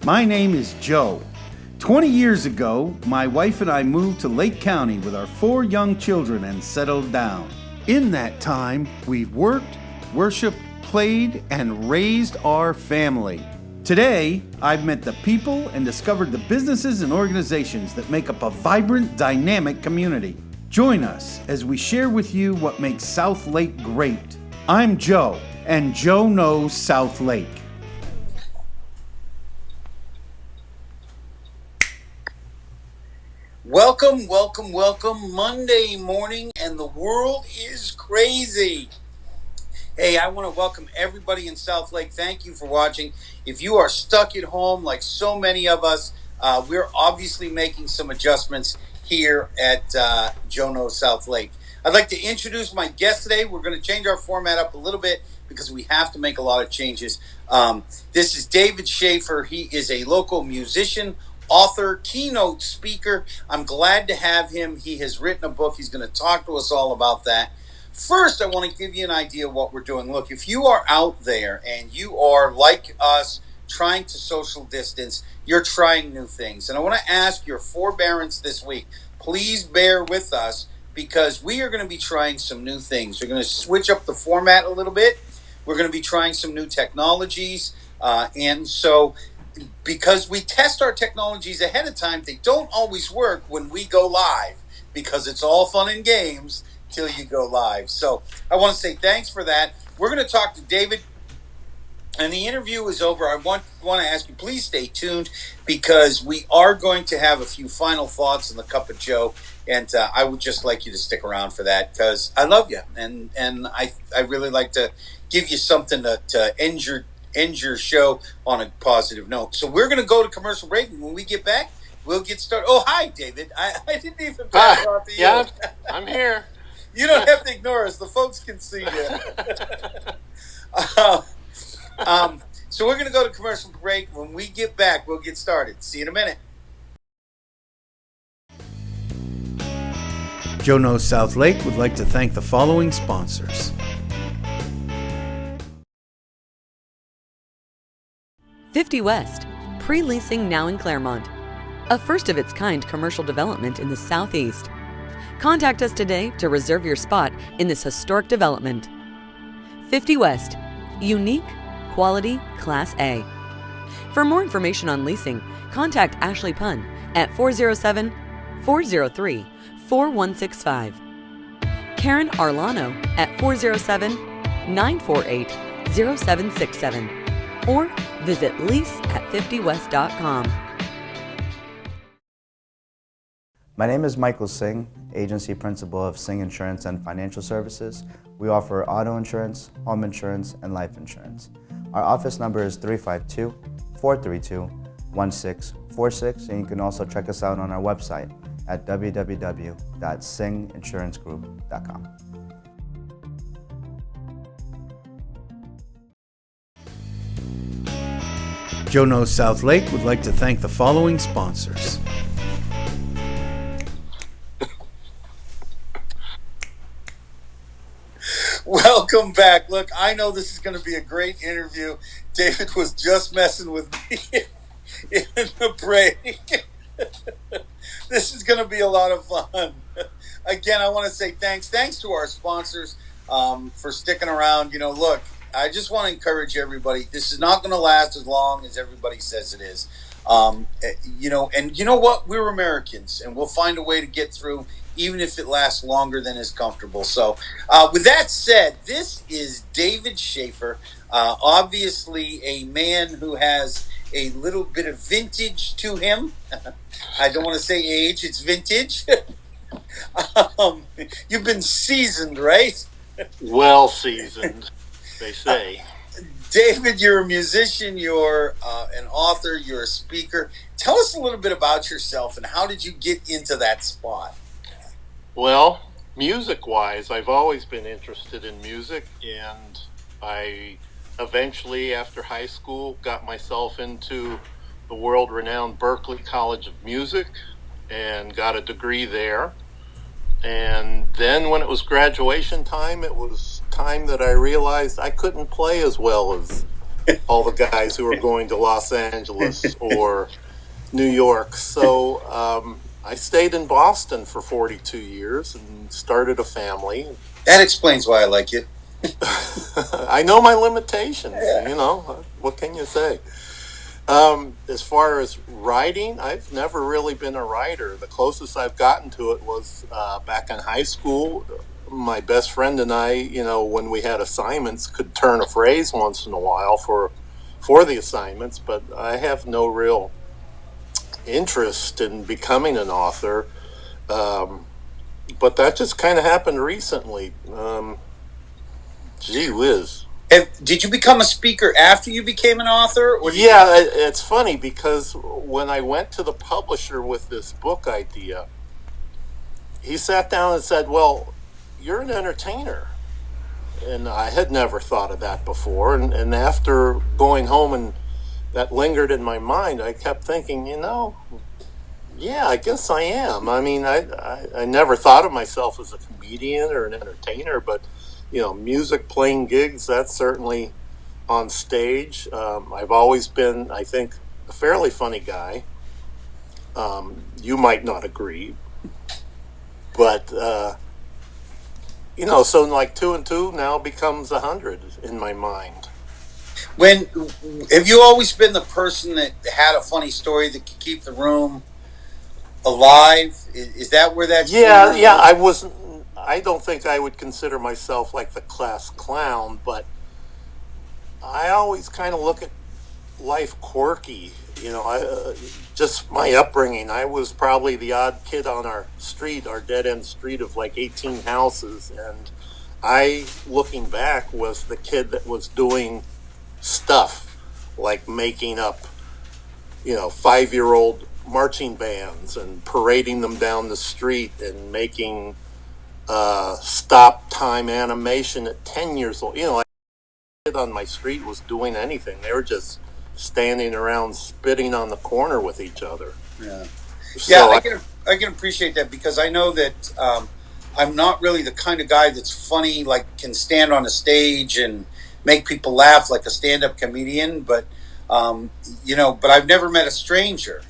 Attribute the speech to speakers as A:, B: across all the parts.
A: My name is Joe. 20 years ago, my wife and I moved to Lake County with our 4 young children and settled down. In that time, we've worked, worshiped, played, and raised our family. Today, I've met the people and discovered the businesses and organizations that make up a vibrant, dynamic community. Join us as we share with you what makes South Lake great. I'm Joe, and Joe knows South Lake.
B: Welcome, welcome, welcome. Monday morning, and the world is crazy. Hey, I want to welcome everybody in South Lake. Thank you for watching. If you are stuck at home, like so many of us, we're obviously making some adjustments here at Joe Knows South Lake. I'd like to introduce my guest today. We're going to change our format up a little bit because we have to make a lot of changes. This is David Schaefer. He is a local musician, author, keynote speaker. I'm glad to have him. He has written a book. He's going to talk to us all about that. First, I want to give you an idea of what we're doing. Look, if you are out there and you are like us, trying to social distance, you're trying new things. And I want to ask your forbearance this week. Please bear with us because we are going to be trying some new things. We're going to switch up the format a little bit. We're going to be trying some new technologies. And so because we test our technologies ahead of time, they don't always work when we go live because it's all fun and games till you go live. So I want to say thanks for that. We're going to talk to David, and the interview is over. I want to ask you, please stay tuned because we are going to have a few final thoughts in the Cup of Joe, and I would just like you to stick around for that because I love you, and I really like to give you something to end your show on a positive note. So we're going to go to commercial break, and when we get back, we'll get started. Oh, hi, David. I didn't even pass it off to you.
C: Yeah, I'm here.
B: You don't have to ignore us. The folks can see you. So we're going to go to commercial break. When we get back, we'll get started. See you in a minute.
A: Joe Knows South Lake would like to thank the following sponsors.
D: "50 West, pre-leasing now in Claremont. A first-of-its-kind commercial development in the Southeast. Contact us today to reserve your spot in this historic development. 50 West, unique, quality, Class A. For more information on leasing, contact Ashley Punn at 407-403-4165. Karen Arlano at 407-948-0767. Or visit lease@50west.com.
E: My name is Michael Singh, Agency Principal of Singh Insurance and Financial Services. We offer auto insurance, home insurance, and life insurance. Our office number is 352-432-1646, and you can also check us out on our website at www.singhinsurancegroup.com.
A: Joe Knows South Lake would like to thank the following sponsors.
B: Welcome back. Look, I know this is going to be a great interview. David was just messing with me in the break. This is going to be a lot of fun. Again, I want to say thanks. Thanks to our sponsors for sticking around. You know, look, I just want to encourage everybody. This is not going to last as long as everybody says it is. You know, and you know what? We're Americans, and we'll find a way to get through, even if it lasts longer than is comfortable. So with that said, this is David Schaefer, obviously a man who has a little bit of vintage to him. I don't want to say age, it's vintage. You've been seasoned, right?
C: Well seasoned, they say.
B: David, you're a musician, you're an author, you're a speaker. Tell us a little bit about yourself and how did you get into that spot?
C: Well, music-wise, I've always been interested in music, and I eventually, after high school, got myself into the world-renowned Berklee College of Music and got a degree there. And then when it was graduation time, it was time that I realized I couldn't play as well as all the guys who are going to Los Angeles or New York. So I stayed in Boston for 42 years and started a family.
B: That explains why I like you.
C: I know my limitations, what can you say? As far as writing, I've never really been a writer. The closest I've gotten to it was back in high school. My best friend and I, when we had assignments, could turn a phrase once in a while for the assignments, but I have no real interest in becoming an author. But that just kind of happened recently. Gee whiz.
B: Did you become a speaker after you became an author?
C: It's funny because when I went to the publisher with this book idea, he sat down and said, "Well, you're an entertainer." And I had never thought of that before. And after going home and that lingered in my mind, I kept thinking, yeah, I guess I am. I mean, I never thought of myself as a comedian or an entertainer, but, music, playing gigs, that's certainly on stage. I've always been, I think, a fairly funny guy. You might not agree, but, so like 2 and 2 now becomes 100 in my mind.
B: Have you always been the person that had a funny story that could keep the room alive? Is that where that's
C: Yeah, I don't think I would consider myself like the class clown, but I always kind of look at life quirky. Just my upbringing. I was probably the odd kid on our street, our dead end street of like 18 houses, and I, looking back, was the kid that was doing stuff like making up, 5-year-old marching bands and parading them down the street and making stop time animation at 10 years old. Like a kid on my street was doing anything. They were just standing around spitting on the corner with each other.
B: Yeah.
C: So
B: I can appreciate that because I know that I'm not really the kind of guy that's funny, like can stand on a stage and make people laugh like a stand-up comedian, but but I've never met a stranger.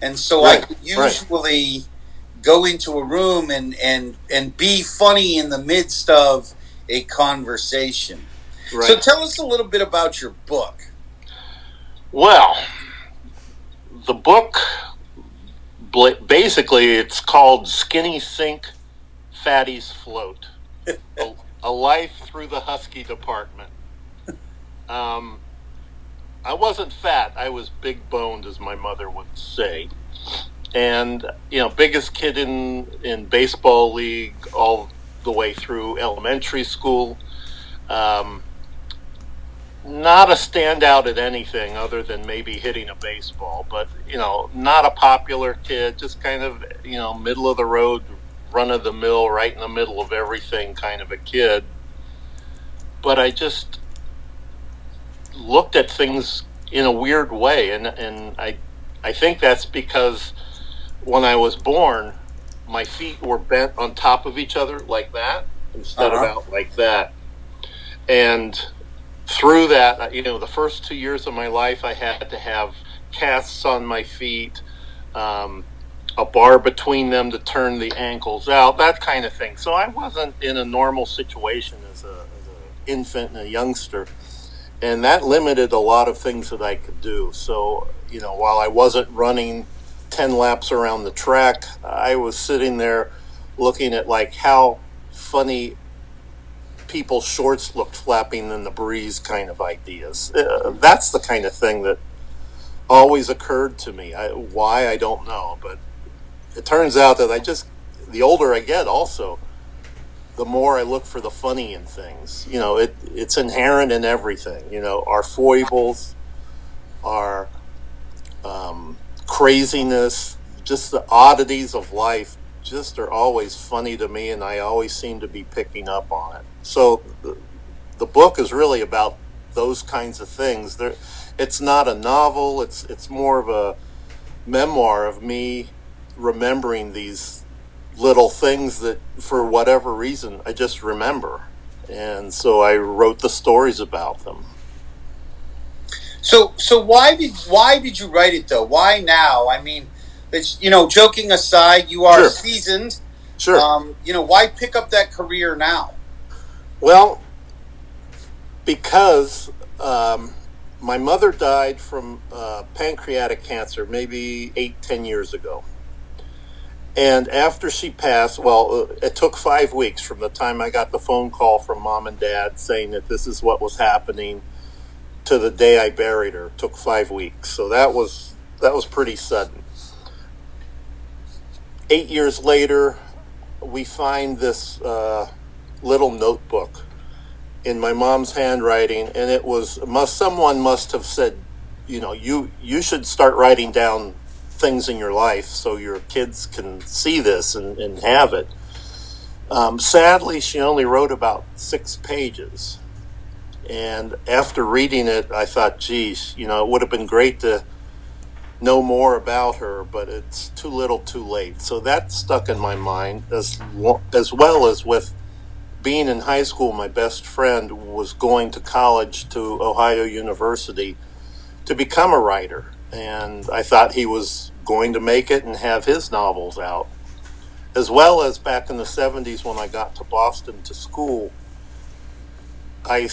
B: And so I could usually go into a room and be funny in the midst of a conversation. Right. So tell us a little bit about your book.
C: Well, the book, basically, it's called Skinny Sink, Fatties Float. A Life Through the Husky Department. I wasn't fat. I was big boned, as my mother would say. And, biggest kid in baseball league all the way through elementary school. Not a standout at anything other than maybe hitting a baseball, but, not a popular kid, just kind of, middle of the road, run of the mill, right in the middle of everything kind of a kid. But I just looked at things in a weird way, and I think that's because when I was born, my feet were bent on top of each other like that instead of out like that. And through that, the first 2 years of my life, I had to have casts on my feet, a bar between them to turn the ankles out, that kind of thing. So I wasn't in a normal situation as an infant and a youngster. And that limited a lot of things that I could do. So, while I wasn't running 10 laps around the track, I was sitting there looking at like how funny people's shorts looked flapping in the breeze kind of ideas. That's the kind of thing that always occurred to me. Why, I don't know. But it turns out that the older I get also, the more I look for the funny in things. It's inherent in everything. Our foibles, our craziness, just the oddities of life just are always funny to me, and I always seem to be picking up on it. So the book is really about those kinds of things. It's not a novel. It's more of a memoir of me remembering these little things that, for whatever reason, I just remember. And so I wrote the stories about them.
B: So why did you write it though? Why now? I mean, it's, joking aside, you are
C: Sure.
B: seasoned.
C: Sure.
B: Why pick up that career now?
C: Well, because my mother died from pancreatic cancer maybe 8-10 years ago. And after she passed, it took 5 weeks from the time I got the phone call from mom and dad saying that this is what was happening to the day I buried her. It took 5 weeks. So that was pretty sudden. 8 years later, we find this little notebook in my mom's handwriting, and it was someone must have said, you should start writing down things in your life so your kids can see this and have it. Sadly, she only wrote about 6 pages. And after reading it, I thought, geez, it would have been great to know more about her, but it's too little too late. So that stuck in my mind, as well as with being in high school. My best friend was going to college to Ohio University to become a writer. And I thought he was going to make it and have his novels out. As well as back in the 70s when I got to Boston to school, I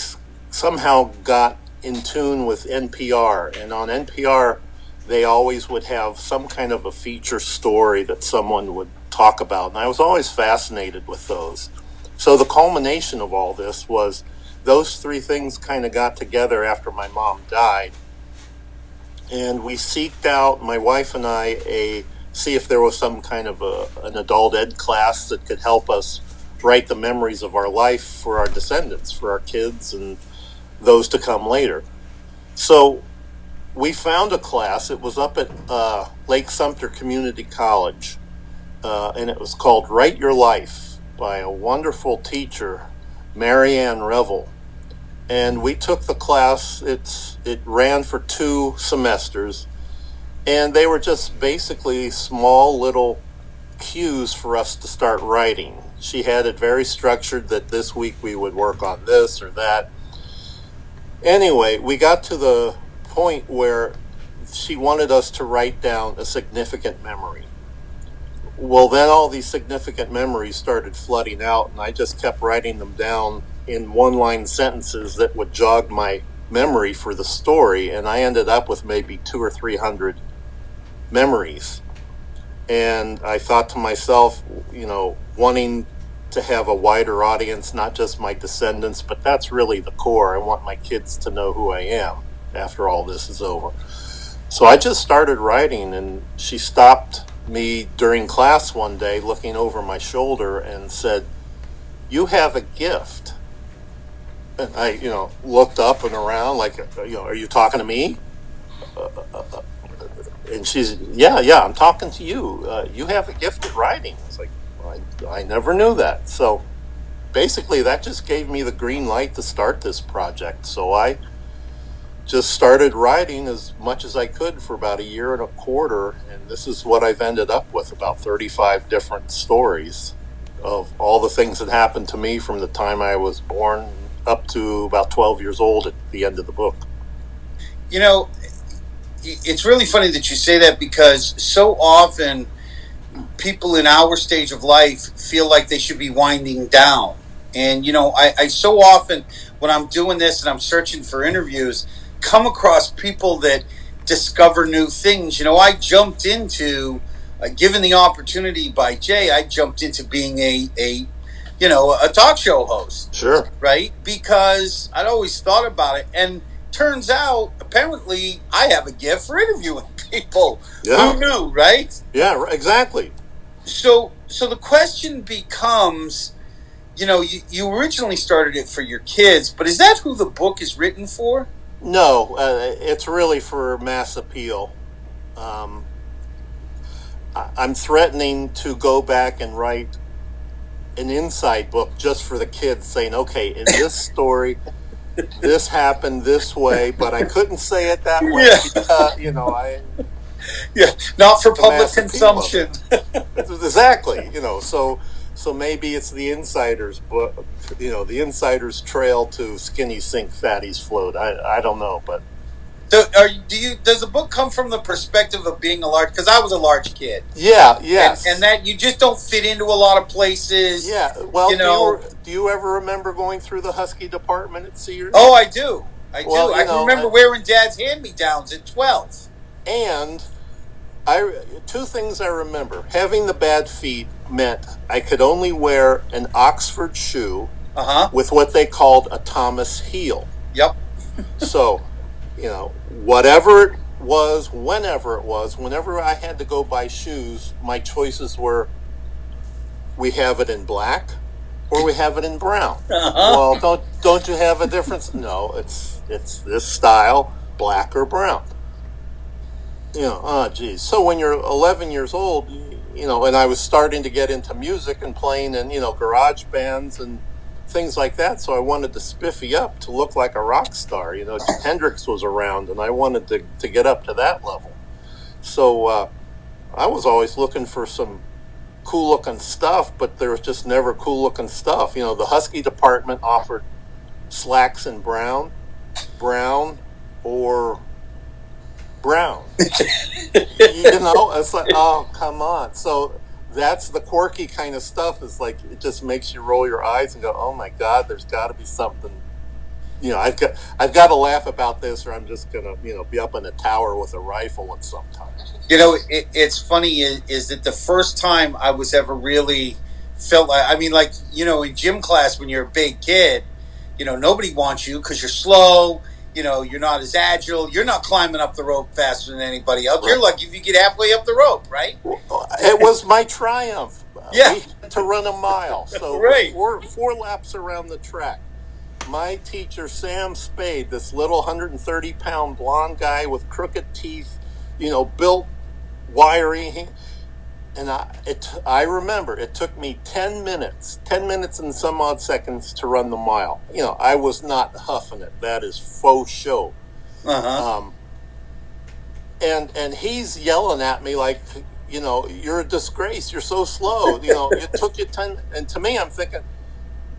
C: somehow got in tune with NPR. And on NPR, they always would have some kind of a feature story that someone would talk about. And I was always fascinated with those. So the culmination of all this was those 3 things kind of got together after my mom died. And we seeked out, my wife and I, see if there was some kind of an adult ed class that could help us write the memories of our life for our descendants, for our kids and those to come later. So we found a class. It was up at Lake Sumter Community College, and it was called Write Your Life by a wonderful teacher, Marianne Revel. And we took the class. It ran for 2 semesters, and they were just basically small little cues for us to start writing. She had it very structured that this week we would work on this or that. Anyway, we got to the point where she wanted us to write down a significant memory. Well, then all these significant memories started flooding out, and I just kept writing them down in one-line sentences that would jog my memory for the story, and I ended up with maybe 200 or 300 memories. And I thought to myself, wanting to have a wider audience, not just my descendants, but that's really the core. I want my kids to know who I am after all this is over. So I just started writing, and she stopped me during class one day, looking over my shoulder, and said, "You have a gift." And I, looked up and around like, "Are you talking to me?" And she's, yeah, I'm talking to you. You have a gift at writing. I was like, I never knew that. So basically that just gave me the green light to start this project. So I just started writing as much as I could for about 1.25 years. And this is what I've ended up with, about 35 different stories of all the things that happened to me from the time I was born up to about 12 years old at the end of the book.
B: It's really funny that you say that, because so often people in our stage of life feel like they should be winding down. And, I so often, when I'm doing this and I'm searching for interviews, come across people that discover new things. I jumped into, given the opportunity by Jay, I jumped into being a talk show host.
C: Sure.
B: Right? Because I'd always thought about it. And turns out, apparently, I have a gift for interviewing people.
C: Yeah.
B: Who knew, right?
C: Yeah, exactly.
B: So the question becomes, you originally started it for your kids, but is that who the book is written for?
C: No, it's really for mass appeal. I'm threatening to go back and write an inside book just for the kids, saying, okay, in this story, this happened this way, but I couldn't say it that way because,
B: not for public consumption.
C: Exactly, so maybe it's the insider's book, the insider's trail to skinny sink fatty's float. I don't know, but
B: Does the book come from the perspective of being a large? Because I was a large kid.
C: Yeah. Yes.
B: And that you just don't fit into a lot of places.
C: Yeah. Well,
B: You know.
C: do you ever remember going through the Husky department at Sears?
B: Oh, I do.
C: Well,
B: I can remember wearing Dad's hand-me-downs at 12.
C: And two things I remember. Having the bad feet meant I could only wear an Oxford shoe with what they called a Thomas heel.
B: Yep.
C: So, whatever it was, whenever I had to go buy shoes, my choices were, we have it in black or we have it in brown. Well, don't you have a difference? No, it's this style, black or brown. Geez. So when you're 11 years old, and I was starting to get into music and playing in, garage bands and things like that. So I wanted to spiffy up to look like a rock star. Hendrix was around and I wanted to get up to that level. So I was always looking for some cool looking stuff, but there was just never cool looking stuff. The Husky department offered slacks in brown, or brown. It's like, oh, come on. So that's the quirky kind of stuff. Is like, it just makes you roll your eyes and go, oh my God, there's got to be something. I've got to laugh about this, or I'm just gonna be up in a tower with a rifle at some time.
B: It's funny is that the first time I was ever really felt like, in gym class when you're a big kid, nobody wants you because you're slow. You're not as agile. You're not climbing up the rope faster than anybody else. Right. You're lucky if you get halfway up the rope, right?
C: It was my triumph.
B: Yeah.
C: We had to run a mile. So
B: right.
C: four laps around the track. My teacher, Sam Spade, this little 130-pound blonde guy with crooked teeth, built wiry. And I remember it took me 10 minutes and some odd seconds to run the mile. I was not huffing it. That is faux show. And he's yelling at me like, you're a disgrace. You're so slow. It took you 10. And to me, I'm thinking,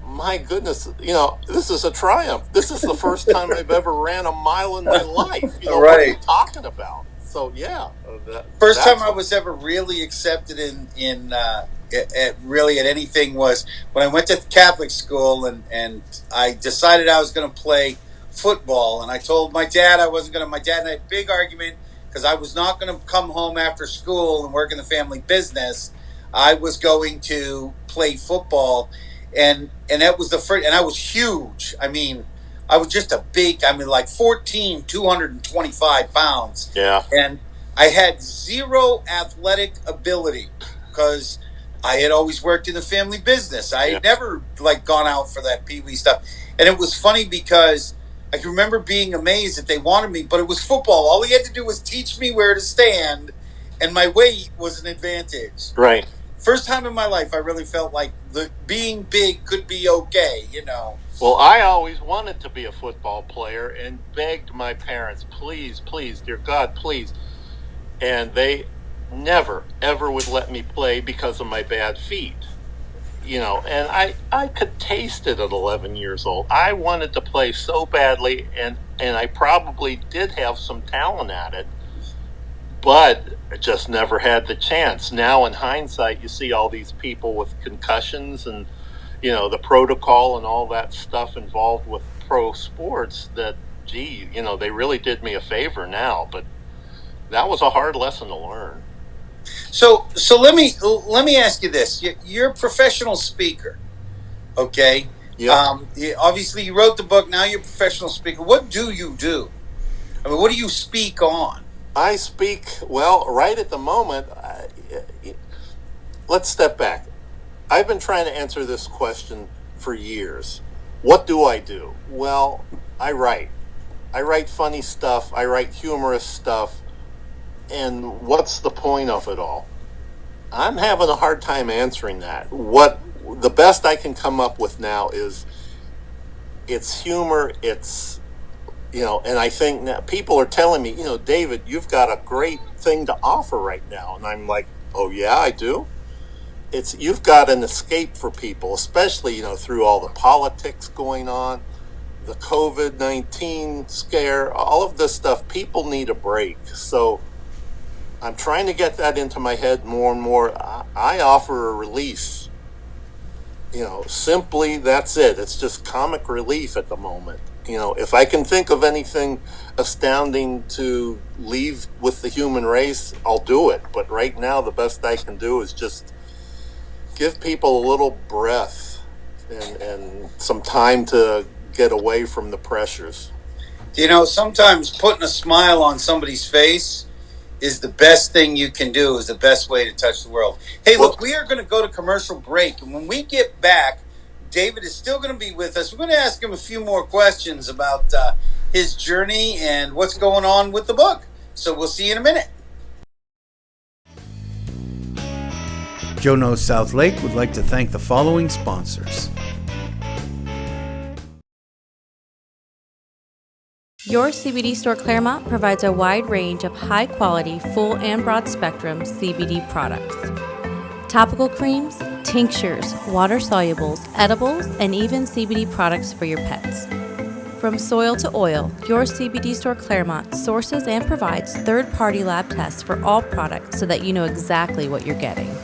C: my goodness, this is a triumph. This is the first time I've ever ran a mile in my life.
B: Right.
C: What are you talking about? So yeah,
B: first time I was ever really accepted in really at anything was when I went to Catholic school and I decided I was going to play football, and I told my dad I wasn't going to. My dad and I had a big argument because I was not going to come home after school and work in the family business. I was going to play football, and that was the first. And I was huge. I was just a big, like 14, 225 pounds.
C: Yeah.
B: And I had zero athletic ability because I had always worked in the family business. I had never gone out for that pee-wee stuff. And it was funny because I can remember being amazed that they wanted me, but it was football. All he had to do was teach me where to stand, and my weight was an advantage.
C: Right.
B: First time in my life I really felt like being big could be okay,
C: Well, I always wanted to be a football player and begged my parents, please, dear God, please. And they never, ever would let me play because of my bad feet. And I could taste it at 11 years old. I wanted to play so badly, and I probably did have some talent at it, but just never had the chance. Now, in hindsight, you see all these people with concussions and the protocol and all that stuff involved with pro sports that, they really did me a favor now, but that was a hard lesson to learn.
B: So let me ask you this. You're a professional speaker, okay?
C: Yeah.
B: Obviously, you wrote the book. Now you're a professional speaker. What do you do? What do you speak on?
C: I speak, well, right at the moment, let's step back. I've been trying to answer this question for years. What do I do? Well, I write. I write funny stuff. I write humorous stuff. And what's the point of it all? I'm having a hard time answering that. What the best I can come up with now is it's humor, it's, and I think now people are telling me, David, you've got a great thing to offer right now. And I'm like, oh yeah, I do. You've got an escape for people, especially, through all the politics going on. the COVID-19 scare, all of this stuff, people need a break. So I'm trying to get that into my head more and more. I offer a release. Simply that's it. It's just comic relief at the moment. If I can think of anything astounding to leave with the human race, I'll do it. But right now, the best I can do is just give people a little breath and some time to get away from the pressures.
B: Sometimes putting a smile on somebody's face is the best thing you can do, is the best way to touch the world. Hey, look, we are going to go to commercial break. And when we get back, David is still going to be with us. We're going to ask him a few more questions about his journey and what's going on with the book. So we'll see you in a minute.
A: Joe Knows South Lake would like to thank the following sponsors.
F: Your CBD store Claremont provides a wide range of high-quality, full and broad-spectrum CBD products. Topical creams, tinctures, water solubles, edibles, and even CBD products for your pets. From soil to oil, your CBD store Claremont sources and provides third-party lab tests for all products so that you know exactly what you're getting.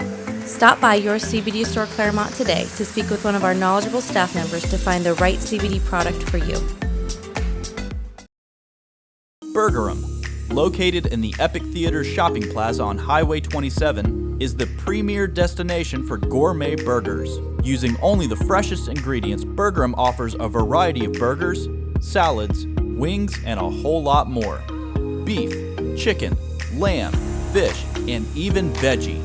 F: Stop by your CBD store Claremont today to speak with one of our knowledgeable staff members to find the right CBD product for you.
G: Burgerum, located in the Epic Theater Shopping Plaza on Highway 27, is the premier destination for gourmet burgers. Using only the freshest ingredients, Burgerum offers a variety of burgers, salads, wings, and a whole lot more. Beef, chicken, lamb, fish, and even veggie.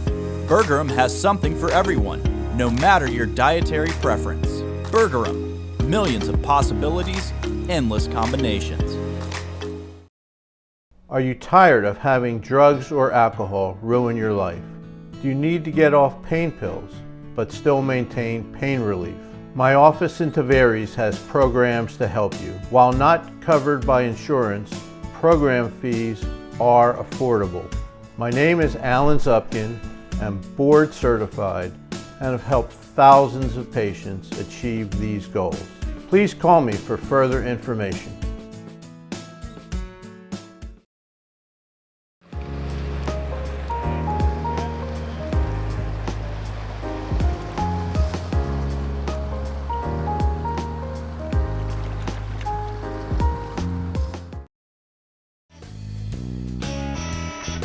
G: Burgerum has something for everyone, no matter your dietary preference. Burgerum, millions of possibilities, endless combinations.
H: Are you tired of having drugs or alcohol ruin your life? Do you need to get off pain pills, but still maintain pain relief? My office in Tavares has programs to help you. While not covered by insurance, program fees are affordable. My name is Alan Zupkin. I'm board certified and have helped thousands of patients achieve these goals. Please call me for further information.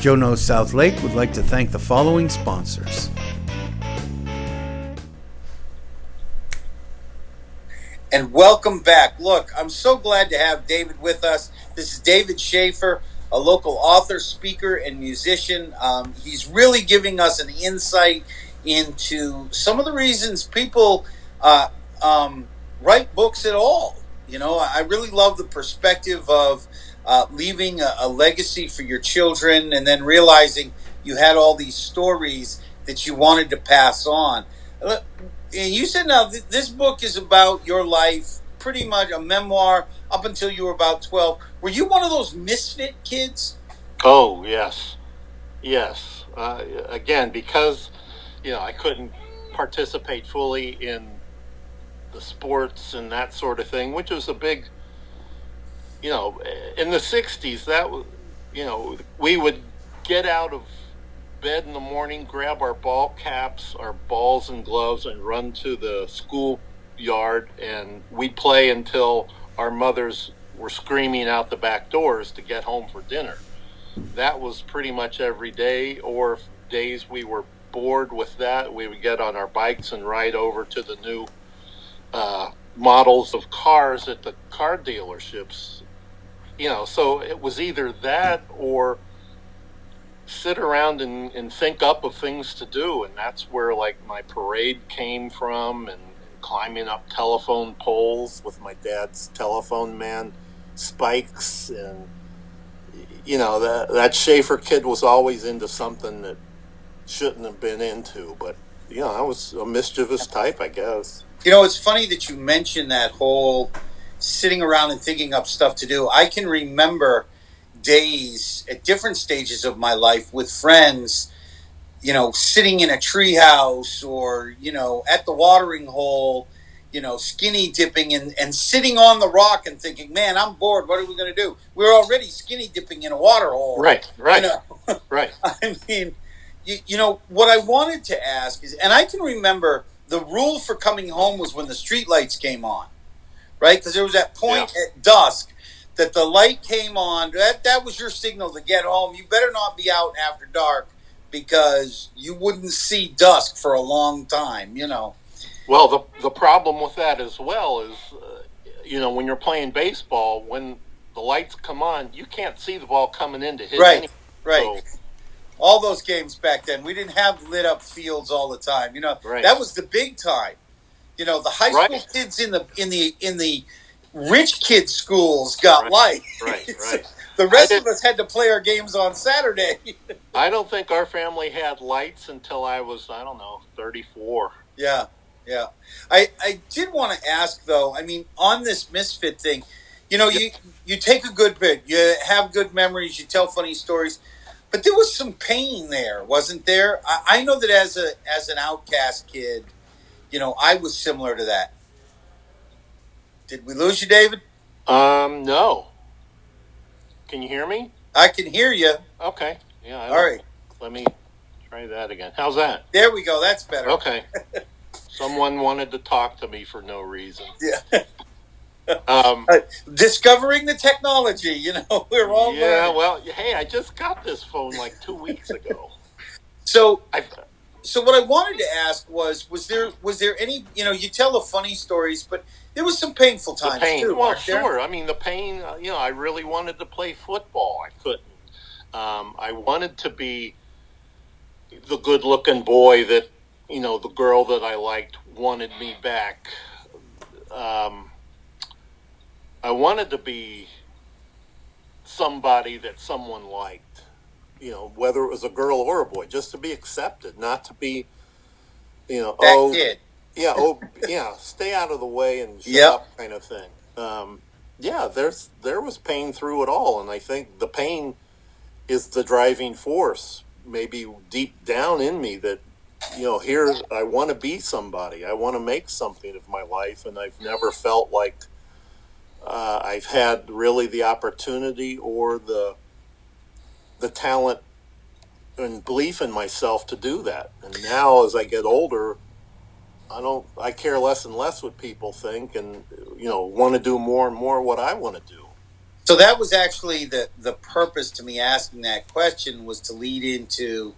A: Joe Knows South Lake would like to thank the following sponsors.
B: And welcome back. Look, I'm so glad to have David with us. This is David Schaefer, a local author, speaker, and musician. He's really giving us an insight into some of the reasons people write books at all. I really love the perspective of leaving a legacy for your children and then realizing you had all these stories that you wanted to pass on. And you said now this book is about your life, pretty much a memoir up until you were about 12. Were you one of those misfit kids?
C: Oh, yes. Yes. Again, because, I couldn't participate fully in the sports and that sort of thing, which was a big, in the 60s, that was, we would get out of bed in the morning, grab our ball caps, our balls and gloves, and run to the school yard, and we'd play until our mothers were screaming out the back doors to get home for dinner. That was pretty much every day, or days we were bored with that, we would get on our bikes and ride over to the new models of cars at the car dealerships. So it was either that or sit around and think up of things to do, and that's where my parade came from, and climbing up telephone poles with my dad's telephone man spikes, and that Schaefer kid was always into something that shouldn't have been into, but I was a mischievous type, I guess.
B: It's funny that you mentioned that whole sitting around and thinking up stuff to do. I can remember days at different stages of my life with friends, sitting in a treehouse or, at the watering hole, skinny dipping and sitting on the rock and thinking, man, I'm bored. What are we going to do? We're already skinny dipping in a water hole.
C: Right. Right. Right.
B: I mean, what I wanted to ask is, and I can remember the rule for coming home was when the street lights came on, right? Because there was that point at dusk that the light came on. That was your signal to get home. You better not be out after dark because you wouldn't see dusk for a long time,
C: Well, the problem with that as well is, when you're playing baseball, when the lights come on, you can't see the ball coming in to hit.
B: Right.
C: So,
B: all those games back then, we didn't have lit up fields all the time.
C: Right.
B: That was the big time. The high school kids in the rich kids schools got lights.
C: Right.
B: The rest of us had to play our games on Saturday.
C: I don't think our family had lights until I was, 34.
B: Yeah. I did want to ask, though, on this misfit thing, you take a good bit, you have good memories, you tell funny stories, but there was some pain there, wasn't there? I know that as an outcast kid, I was similar to that. Did we lose you, David?
C: No. Can you hear me?
B: I can hear you.
C: Okay. Yeah.
B: All right.
C: Let me try that again. How's that?
B: There we go. That's better.
C: Okay. Someone wanted to talk to me for no reason.
B: Yeah. Discovering the technology, we're all learning.
C: Well, hey, I just got this phone like 2 weeks ago.
B: So what I wanted to ask was there any, you tell the funny stories, but there was some painful times too.
C: Well, sure. The pain, I really wanted to play football. I couldn't. I wanted to be the good-looking boy that, the girl that I liked wanted me back. I wanted to be somebody that someone liked, whether it was a girl or a boy, just to be accepted, not to be,
B: that kid.
C: Yeah, stay out of the way and shut up kind of thing. There was pain through it all, and I think the pain is the driving force, maybe deep down in me, that here I want to be somebody. I want to make something of my life, and I've never felt like I've had really the opportunity or the talent and belief in myself to do that. And now, as I get older, I care less and less what people think, and want to do more and more what I want to do.
B: So that was actually the purpose to me asking that question, was to lead into,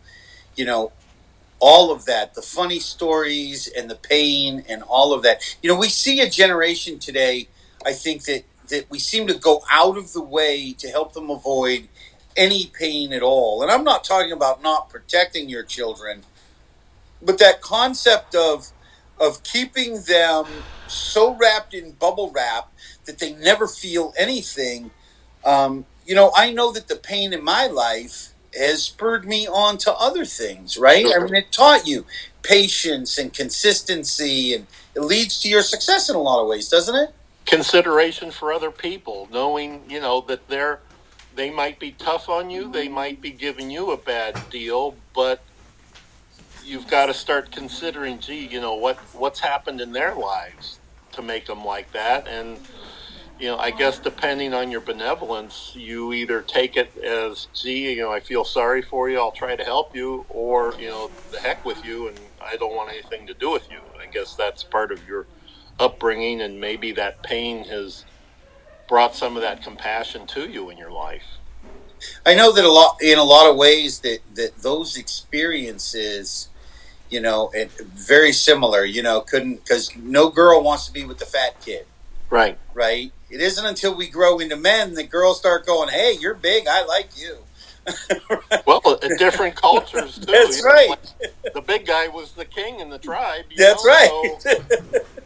B: all of that, the funny stories and the pain and all of that. We see a generation today, I think, that we seem to go out of the way to help them avoid any pain at all. And I'm not talking about not protecting your children, but that concept of keeping them so wrapped in bubble wrap that they never feel anything. I know that the pain in my life has spurred me on to other things, right? It taught you patience and consistency, and it leads to your success in a lot of ways, doesn't it?
C: Consideration for other people, knowing, that they might be tough on you, they might be giving you a bad deal, but you've got to start considering, what's happened in their lives to make them like that. And I guess depending on your benevolence, you either take it as, I feel sorry for you, I'll try to help you, or, the heck with you, and I don't want anything to do with you. I guess that's part of your upbringing, and maybe that pain has brought some of that compassion to you in your life.
B: I know that in a lot of ways that those experiences, and very similar, because no girl wants to be with the fat kid.
C: Right.
B: Right. It isn't until we grow into men that girls start going, hey, you're big, I like you.
C: Right. Well, different cultures, too.
B: That's right.
C: Like the big guy was the king in the tribe.
B: That's right.
C: So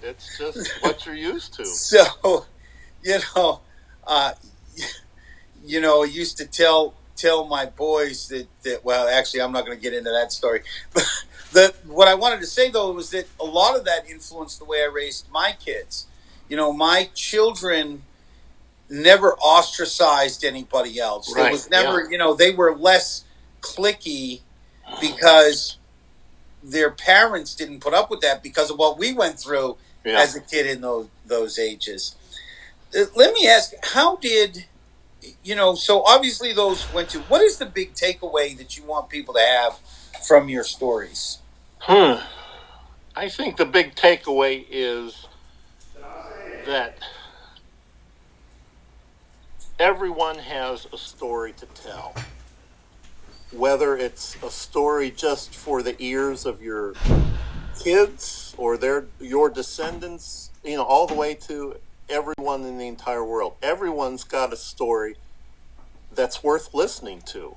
C: it's just what you're used to.
B: So, I used to tell my boys that well, actually, I'm not going to get into that story. But what I wanted to say, though, was that a lot of that influenced the way I raised my kids. My children never ostracized anybody else.
C: Right.
B: There was never, they were less cliquey because their parents didn't put up with that because of what we went through as a kid in those ages. Let me ask, how did so obviously those went to, what is the big takeaway that you want people to have from your stories?
C: I think the big takeaway is that everyone has a story to tell. Whether it's a story just for the ears of your kids or your descendants, all the way to everyone in the entire world. Everyone's got a story that's worth listening to.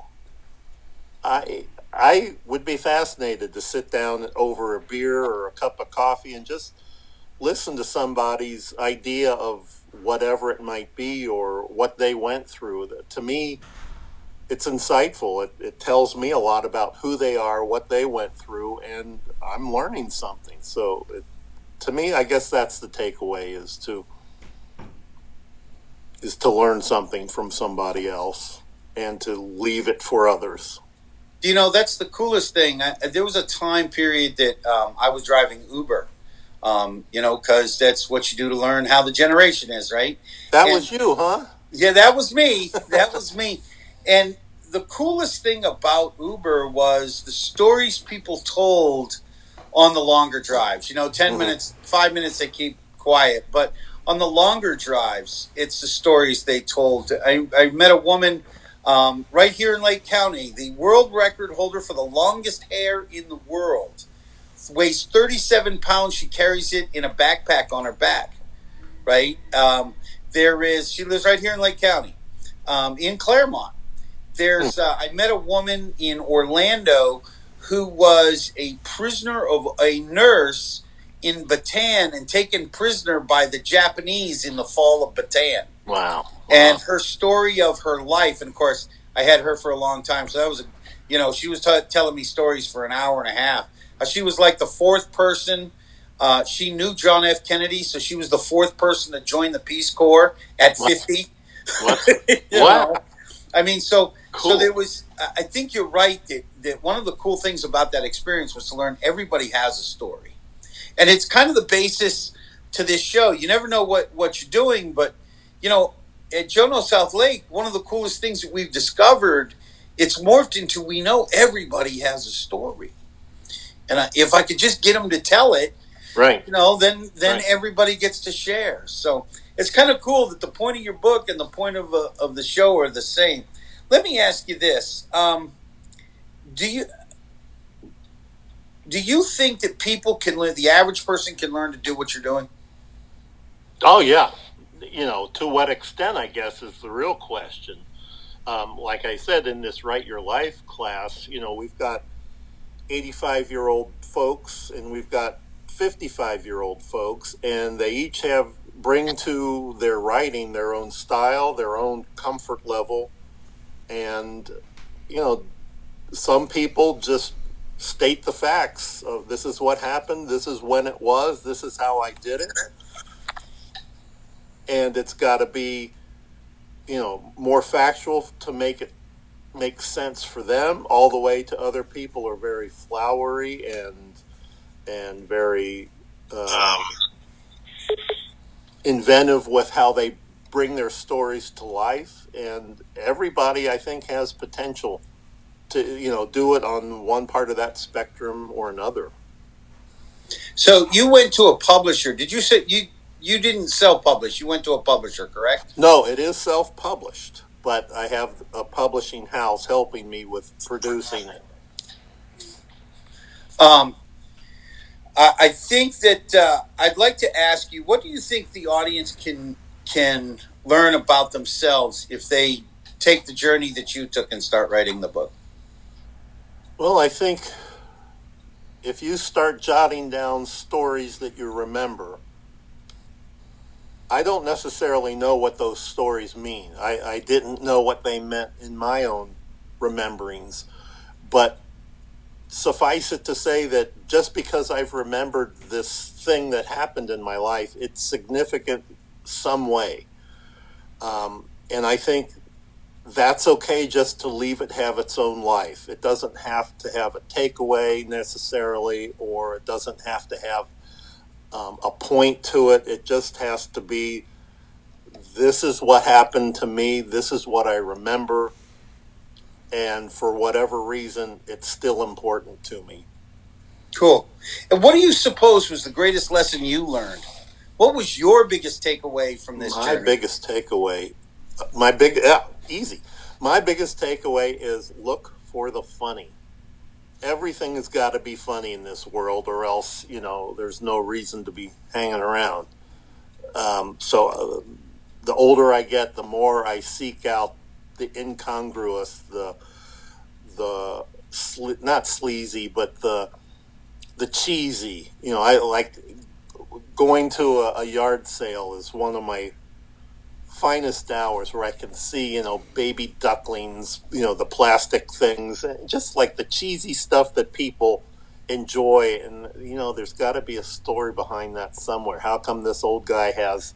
C: I would be fascinated to sit down over a beer or a cup of coffee and just listen to somebody's idea of whatever it might be or what they went through. To me, it's insightful. It tells me a lot about who they are, what they went through, and I'm learning something. So to me, I guess that's the takeaway, is to learn something from somebody else and to leave it for others.
B: That's the coolest thing. There was a time period that I was driving Uber, because that's what you do to learn how the generation is, right?
C: That was you, huh?
B: Yeah, that was me. That was me. And the coolest thing about Uber was the stories people told on the longer drives. 10 minutes, 5 minutes, they keep quiet. But on the longer drives, it's the stories they told. I met a woman right here in Lake County, the world record holder for the longest hair in the world. Weighs 37 pounds. She carries it in a backpack on her back, right? She lives right here in Lake County, in Claremont. I met a woman in Orlando who was a prisoner of a nurse in Bataan and taken prisoner by the Japanese in the fall of Bataan.
C: Wow.
B: And her story of her life, and of course, I had her for a long time, so that was, she was telling me stories for an hour and a half. She was like the fourth person. She knew John F. Kennedy, so she was the fourth person to join the Peace Corps at 50.
C: What?
B: What? I mean,
C: cool.
B: So there was, I think you're right that one of the cool things about that experience was to learn everybody has a story. And it's kind of the basis to this show. You never know what you're doing, but, at Jono South Lake, one of the coolest things that we've discovered, it's morphed into, we know everybody has a story. And if I could just get them to tell it,
C: right,
B: then
C: right,
B: everybody gets to share. So it's kind of cool that the point of your book and the point of the show are the same. Let me ask you this: do you think that people can learn? The average person can learn to do what you're doing?
C: Oh yeah, to what extent, I guess, is the real question. Like I said, in this Write Your Life class, we've got 85-year-old folks and we've got 55-year-old folks, and they each bring to their writing their own style, their own comfort level. And, some people just state the facts of, this is what happened, this is when it was, this is how I did it. And it's got to be, more factual to make it make sense for them. All the way to other people are very flowery and very inventive with how they bring their stories to life. And everybody, I think, has potential to do it on one part of that spectrum or another.
B: So you went to a publisher. Did you say you didn't self-publish? You went to a publisher, correct?
C: No, it is self-published, but I have a publishing house helping me with producing it.
B: I think that I'd like to ask you, what do you think the audience can learn about themselves if they take the journey that you took and start writing the book?
C: Well, I think if you start jotting down stories that you remember, I don't necessarily know what those stories mean. I didn't know what they meant in my own rememberings, but suffice it to say that just because I've remembered this thing that happened in my life, it's significant some way. And I think that's okay just to leave it have its own life. It doesn't have to have a takeaway necessarily, or it doesn't have to have a point to it. It just has to be, this is what happened to me, this is what I remember, and for whatever reason, it's still important to me.
B: Cool. And what do you suppose was the greatest lesson you learned? What was your biggest takeaway from this journey?
C: My biggest takeaway is look for the funny. Everything has got to be funny in this world, or else, there's no reason to be hanging around. So the older I get, the more I seek out the incongruous, not sleazy, but the cheesy. I like going to a yard sale is one of my finest hours, where I can see, baby ducklings, the plastic things, just like the cheesy stuff that people enjoy. And, there's got to be a story behind that somewhere. How come this old guy has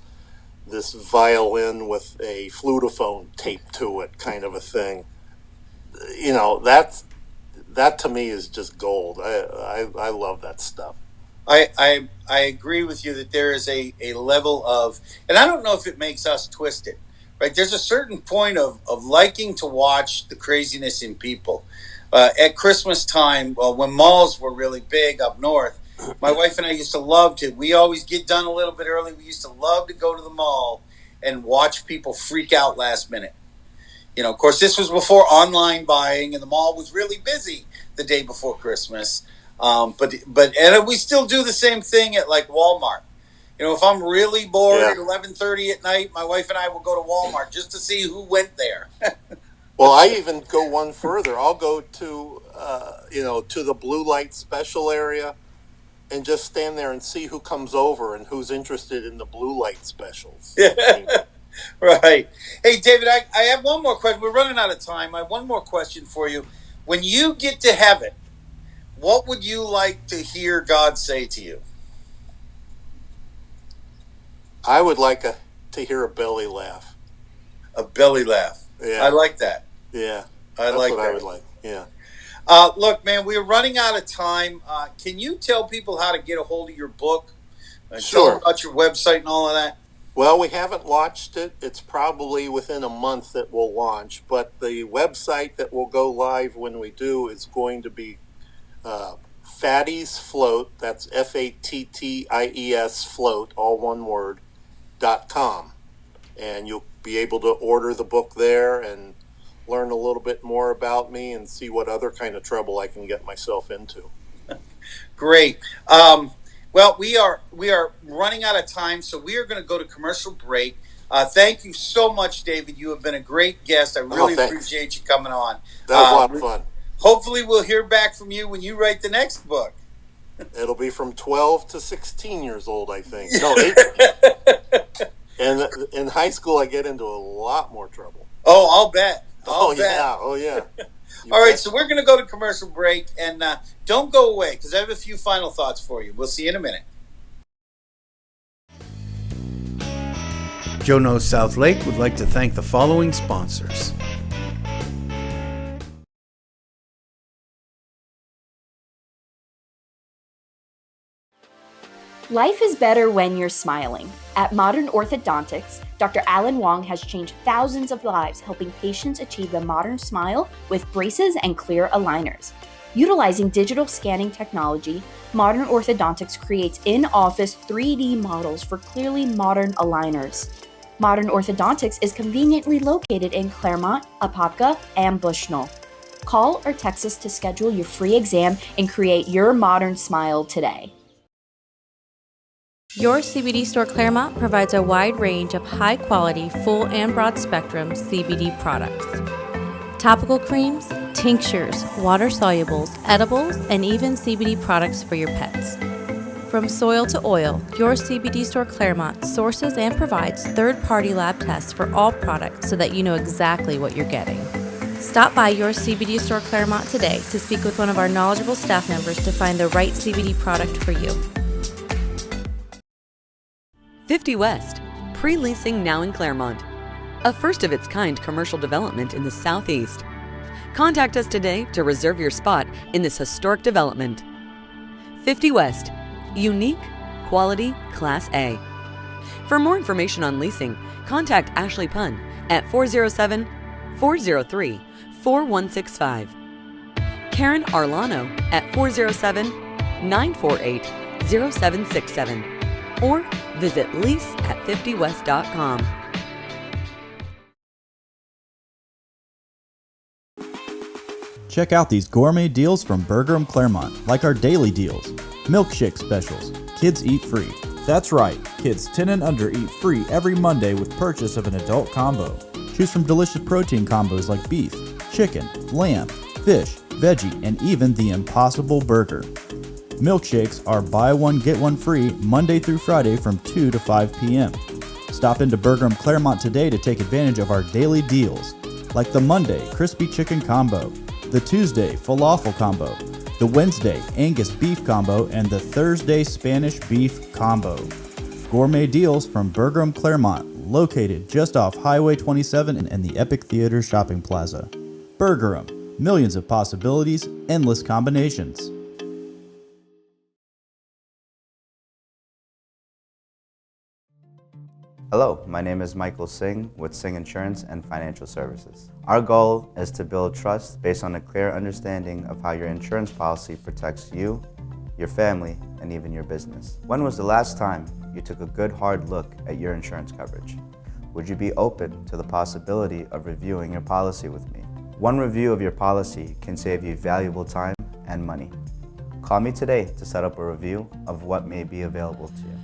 C: this violin with a flutophone taped to it, kind of a thing? That to me is just gold. I love that stuff.
B: I agree with you that there is a level of, and I don't know if it makes us twisted, right? There's a certain point of liking to watch the craziness in people. At Christmas time, when malls were really big up north, my wife and I used to love to, we always get done a little bit early. We used to love to go to the mall and watch people freak out last minute. Of course, this was before online buying, and the mall was really busy the day before Christmas. But we still do the same thing at like Walmart. If I'm really bored at 11:30 at night, my wife and I will go to Walmart just to see who went there.
C: Well, I even go one further. I'll go to to the blue light special area and just stand there and see who comes over and who's interested in the blue light specials.
B: Right. Hey, David, I have one more question. We're running out of time. I have one more question for you. When you get to heaven, what would you like to hear God say to you?
C: I would like to hear a belly laugh.
B: A belly laugh.
C: Yeah.
B: I like that.
C: Yeah.
B: That's what
C: I would like. Yeah.
B: Look, man, we're running out of time. Can you tell people how to get a hold of your book? Tell them about your website and all of that?
C: Well, we haven't launched it. It's probably within a month that we'll launch. But the website that will go live when we do is going to be Fatties Float. That's FATTIES Float, all one word, .com. And you'll be able to order the book there and learn a little bit more about me and see what other kind of trouble I can get myself into.
B: Great. Well, we are running out of time, so we are going to go to commercial break. Thank you so much, David. You have been a great guest. I really appreciate you coming on.
C: That was a lot of fun.
B: Hopefully we'll hear back from you when you write the next book.
C: It'll be from 12 to 16 years old, I think. No, 18. And in high school, I get into a lot more trouble.
B: Oh, I'll bet.
C: Oh, yeah.
B: All right, so we're going to go to commercial break, and don't go away, because I have a few final thoughts for you. We'll see you in a minute.
A: Joe Knows South Lake would like to thank the following sponsors.
I: Life is better when you're smiling. At Modern Orthodontics, Dr. Alan Wong has changed thousands of lives, helping patients achieve the modern smile with braces and clear aligners. Utilizing digital scanning technology, Modern Orthodontics creates in-office 3D models for clearly modern aligners. Modern Orthodontics is conveniently located in Claremont, Apopka, and Bushnell. Call or text us to schedule your free exam and create your modern smile today.
F: Your CBD store Claremont provides a wide range of high-quality, full and broad-spectrum CBD products. Topical creams, tinctures, water solubles, edibles, and even CBD products for your pets. From soil to oil, your CBD store Claremont sources and provides third-party lab tests for all products so that you know exactly what you're getting. Stop by your CBD store Claremont today to speak with one of our knowledgeable staff members to find the right CBD product for you.
D: 50 West, pre-leasing now in Claremont. A first-of-its-kind commercial development in the Southeast. Contact us today to reserve your spot in this historic development. 50 West, unique, quality Class A. For more information on leasing, contact Ashley Punn at 407 403 4165. Karen Arlano at 407 948 0767. Or visit lease at 50west.com.
G: Check out these gourmet deals from Bergeron Claremont, like our daily deals. Milkshake specials. Kids eat free. That's right, kids 10 and under eat free every Monday with purchase of an adult combo. Choose from delicious protein combos like beef, chicken, lamb, fish, veggie, and even the Impossible Burger. Milkshakes are buy one get one free Monday through Friday from 2 to 5 p.m. Stop into Bergeron Claremont today to take advantage of our daily deals, like the Monday Crispy Chicken Combo, the Tuesday Falafel Combo, the Wednesday Angus Beef Combo, and the Thursday Spanish Beef Combo. Gourmet deals from Bergeron Claremont, located just off Highway 27 and the Epic Theater Shopping Plaza. Bergeron, millions of possibilities, endless combinations.
E: Hello, my name is Michael Singh with Singh Insurance and Financial Services. Our goal is to build trust based on a clear understanding of how your insurance policy protects you, your family, and even your business. When was the last time you took a good hard look at your insurance coverage? Would you be open to the possibility of reviewing your policy with me? One review of your policy can save you valuable time and money. Call me today to set up a review of what may be available to you.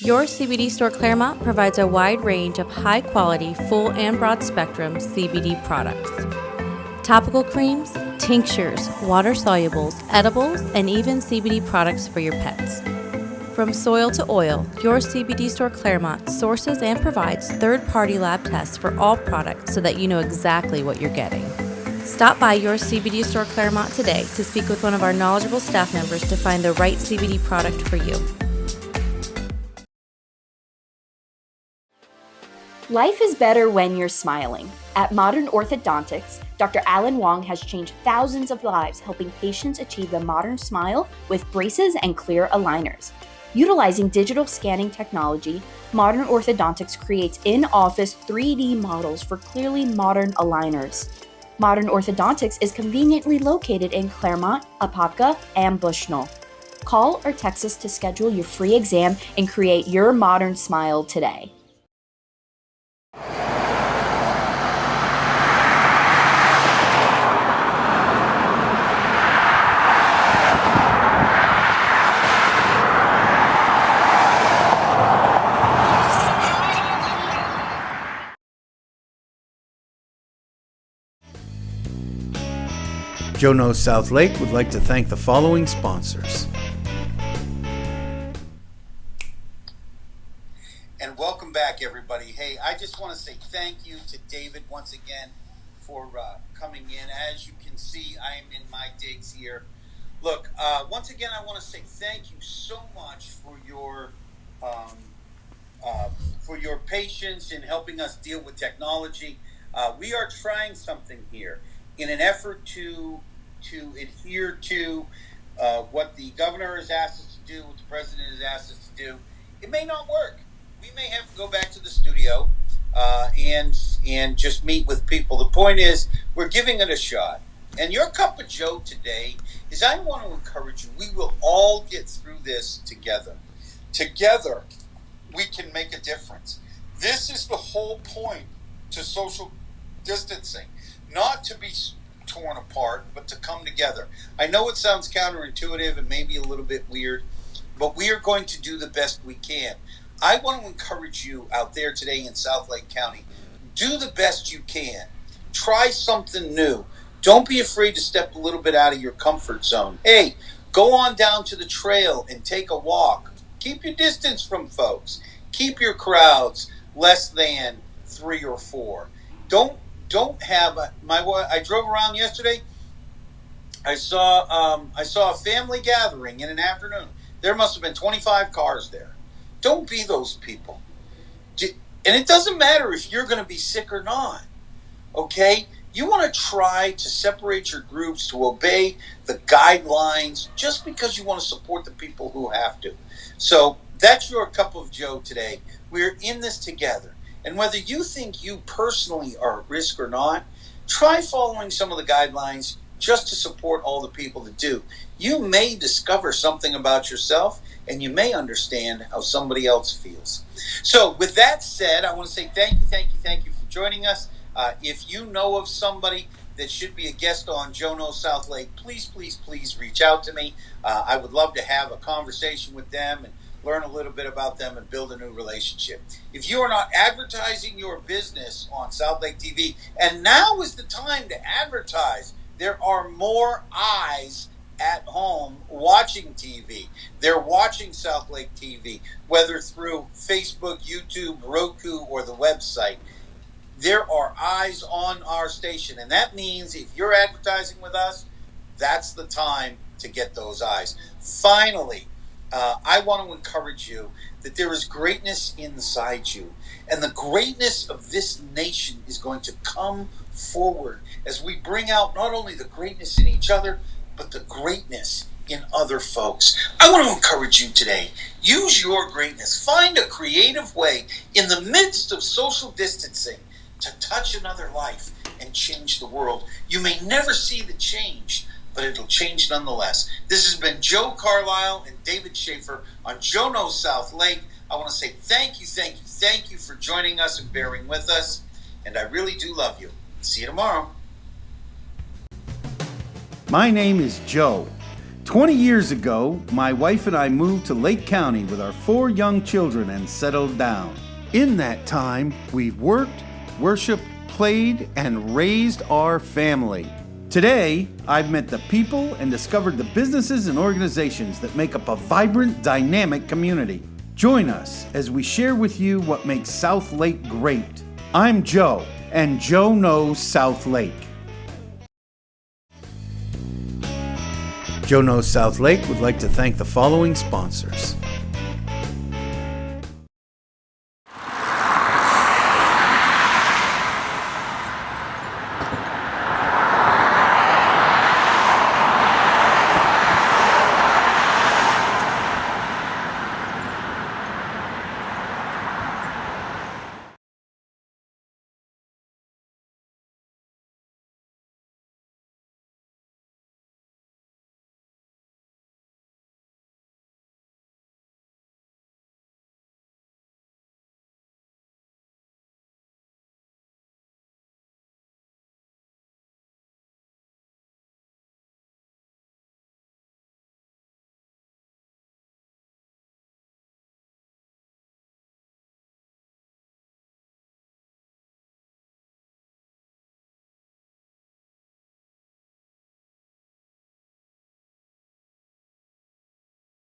F: Your CBD store Claremont provides a wide range of high-quality, full and broad-spectrum CBD products. Topical creams, tinctures, water solubles, edibles, and even CBD products for your pets. From soil to oil, your CBD store Claremont sources and provides third-party lab tests for all products so that you know exactly what you're getting. Stop by your CBD store Claremont today to speak with one of our knowledgeable staff members to find the right CBD product for you.
I: Life is better when you're smiling. At Modern Orthodontics, Dr. Alan Wong has changed thousands of lives, helping patients achieve the modern smile with braces and clear aligners. Utilizing digital scanning technology, Modern Orthodontics creates in-office 3D models for clearly modern aligners. Modern Orthodontics is conveniently located in Claremont, Apopka, and Bushnell. Call or text us to schedule your free exam and create your modern smile today.
A: Joe Knows South Lake would like to thank the following sponsors.
B: And welcome back, everybody. Hey, I just want to say thank you to David once again for coming in. As you can see, I am in my digs here. Look, once again, I want to say thank you so much for your patience in helping us deal with technology. We are trying something here in an effort to adhere to what the governor has asked us to do, what the president has asked us to do. It may not work. We may have to go back to the studio and just meet with people. The point is, we're giving it a shot. And your cup of Joe today is I want to encourage you. We will all get through this together. Together, we can make a difference. This is the whole point to social distancing. Not to be torn apart, but to come together. I know it sounds counterintuitive and maybe a little bit weird, but we are going to do the best we can. I want to encourage you out there today in South Lake County. Do the best you can. Try something new. Don't be afraid to step a little bit out of your comfort zone. Hey, go on down to the trail and take a walk. Keep your distance from folks. Keep your crowds less than 3 or 4. Don't have I drove around yesterday. I saw a family gathering in an afternoon. There must have been 25 cars there. Don't be those people. And it doesn't matter if you're going to be sick or not. Okay? You want to try to separate your groups to obey the guidelines just because you want to support the people who have to. So that's your cup of joe today. We're in this together. And whether you think you personally are at risk or not, try following some of the guidelines just to support all the people that do. You may discover something about yourself, and you may understand how somebody else feels. So with that said, I want to say thank you for joining us. If you know of somebody that should be a guest on Joe Knows South Lake, please reach out to me. I would love to have a conversation with them and learn a little bit about them and build a new relationship. If you are not advertising your business on South Lake TV, and now is the time to advertise. There are more eyes at home watching TV. They're watching South Lake TV, whether through Facebook, YouTube, Roku, or the website. There are eyes on our station, and that means if you're advertising with us, that's the time to get those eyes. Finally, I want to encourage you that there is greatness inside you, and the greatness of this nation is going to come forward as we bring out not only the greatness in each other, but the greatness in other folks. I want to encourage you today. Use your greatness. Find a creative way in the midst of social distancing to touch another life and change the world. You may never see the change, but it'll change nonetheless. This has been Joe Carlisle and David Schaefer on Joe Knows South Lake. I want to say thank you for joining us and bearing with us. And I really do love you. See you tomorrow.
A: My name is Joe. 20 years ago, my wife and I moved to Lake County with our 4 young children and settled down. In that time, we've worked, worshiped, played, and raised our family. Today, I've met the people and discovered the businesses and organizations that make up a vibrant, dynamic community. Join us as we share with you what makes South Lake great. I'm Joe, and Joe Knows South Lake. Joe Knows South Lake would like to thank the following sponsors: